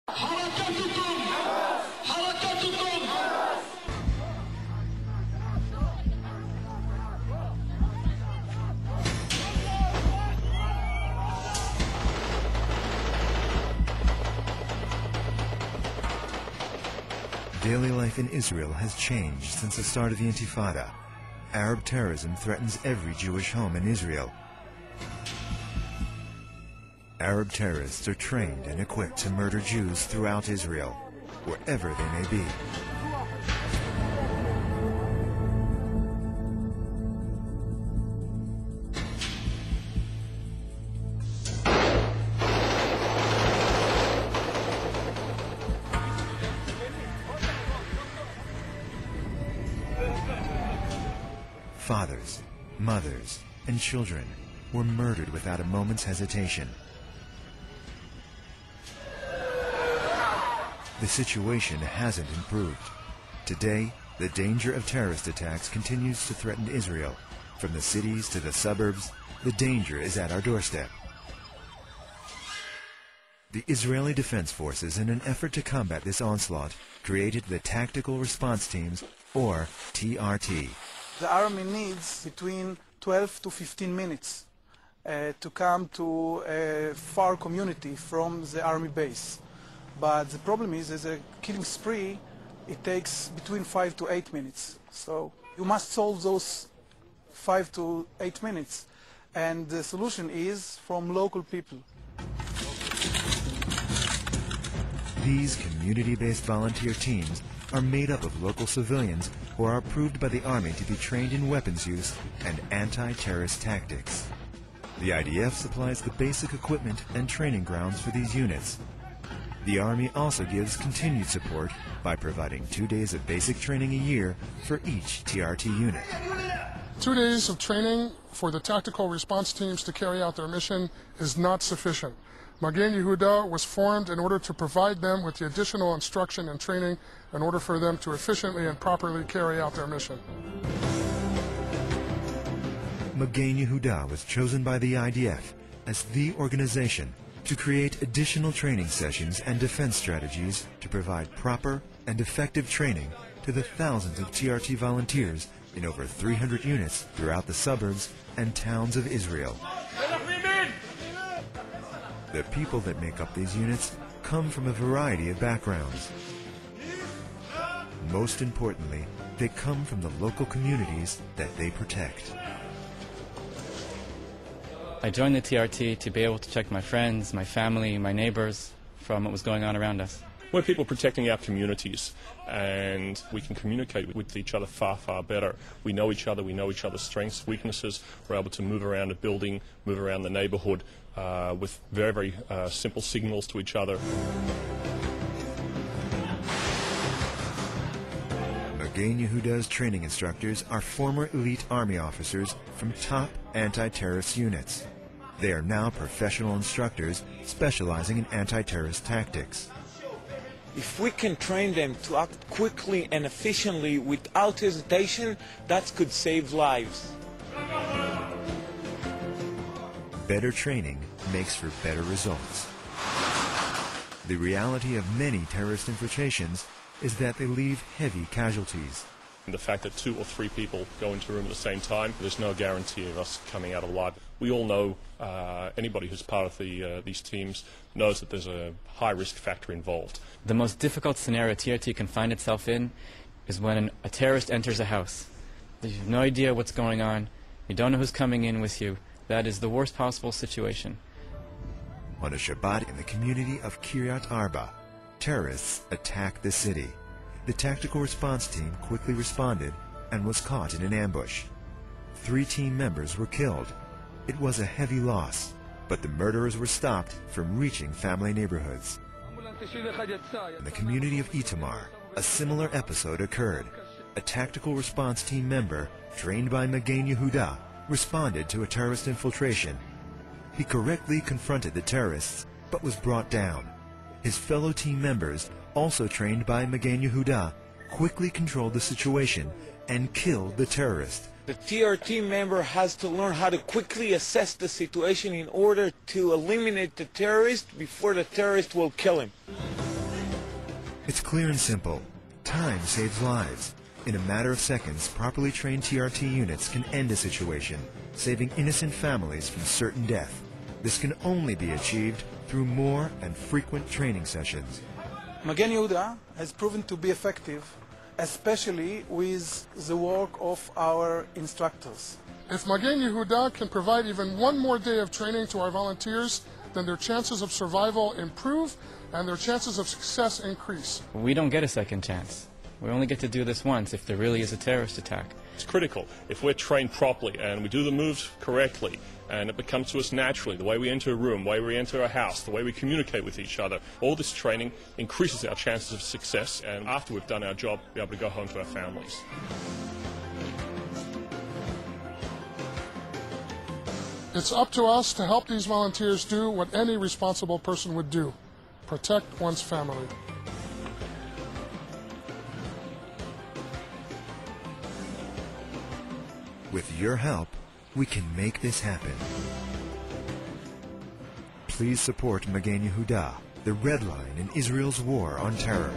Daily life in Israel has changed since the start of the Intifada. Arab terrorism threatens every Jewish home in Israel. Arab terrorists are trained and equipped to murder Jews throughout Israel, wherever they may be. Fathers, mothers, and children were murdered without a moment's hesitation. The situation hasn't improved. Today, the danger of terrorist attacks continues to threaten Israel. From the cities to the suburbs, the danger is at our doorstep. The Israeli Defense Forces, in an effort to combat this onslaught, created the Tactical Response Teams, or TRT. The army needs between 12 to 15 minutes to come to a far community from the army base. But the problem is, as a killing spree, it takes between 5 to 8 minutes. So you must solve those 5 to 8 minutes. And the solution is from local people. These community-based volunteer teams are made up of local civilians who are approved by the Army to be trained in weapons use and anti-terrorist tactics. The IDF supplies the basic equipment and training grounds for these units. The Army also gives continued support by providing 2 days of basic training a year for each TRT unit. 2 days of training for the tactical response teams to carry out their mission is not sufficient. Magen Yehuda was formed in order to provide them with the additional instruction and training in order for them to efficiently and properly carry out their mission. Magen Yehuda was chosen by the IDF as the organization to create additional training sessions and defense strategies to provide proper and effective training to the thousands of TRT volunteers in over 300 units throughout the suburbs and towns of Israel. The people that make up these units come from a variety of backgrounds. Most importantly, they come from the local communities that they protect. I joined the TRT to be able to protect my friends, my family, my neighbors from what was going on around us. We're people protecting our communities, and we can communicate with each other far, far better. We know each other, we know each other's strengths, weaknesses. We're able to move around a building, move around the neighborhood with very, very simple signals to each other. Magen Yehuda's training instructors are former elite Army officers from top anti-terrorist units. They are now professional instructors specializing in anti-terrorist tactics. If we can train them to act quickly and efficiently without hesitation, that could save lives. Better training makes for better results. The reality of many terrorist infiltrations is that they leave heavy casualties. The fact that 2 or 3 people go into a room at the same time, there's no guarantee of us coming out alive. We all know, anybody who's part of these teams knows that there's a high risk factor involved. The most difficult scenario TRT can find itself in is when a terrorist enters a house. You have no idea what's going on. You don't know who's coming in with you. That is the worst possible situation. On a Shabbat in the community of Kiryat Arba, terrorists attacked the city. The tactical response team quickly responded and was caught in an ambush. 3 team members were killed. It was a heavy loss, but the murderers were stopped from reaching family neighborhoods. In the community of Itamar, a similar episode occurred. A tactical response team member, trained by Magen Yehuda, responded to a terrorist infiltration. He correctly confronted the terrorists, but was brought down. His fellow team members, also trained by Magen Yehuda, quickly controlled the situation and killed the terrorist. The TRT member has to learn how to quickly assess the situation in order to eliminate the terrorist before the terrorist will kill him. It's clear and simple. Time saves lives. In a matter of seconds, properly trained TRT units can end a situation, saving innocent families from certain death. This can only be achieved through more and frequent training sessions. Magen Yehuda has proven to be effective, especially with the work of our instructors. If Magen Yehuda can provide even one more day of training to our volunteers, then their chances of survival improve and their chances of success increase. We don't get a second chance. We only get to do this once if there really is a terrorist attack. It's critical. If we're trained properly and we do the moves correctly and it becomes to us naturally, the way we enter a room, the way we enter a house, the way we communicate with each other, all this training increases our chances of success, and after we've done our job, be able to go home to our families. It's up to us to help these volunteers do what any responsible person would do: protect one's family. With your help, we can make this happen. Please support Magen Yehuda, the red line in Israel's war on terror.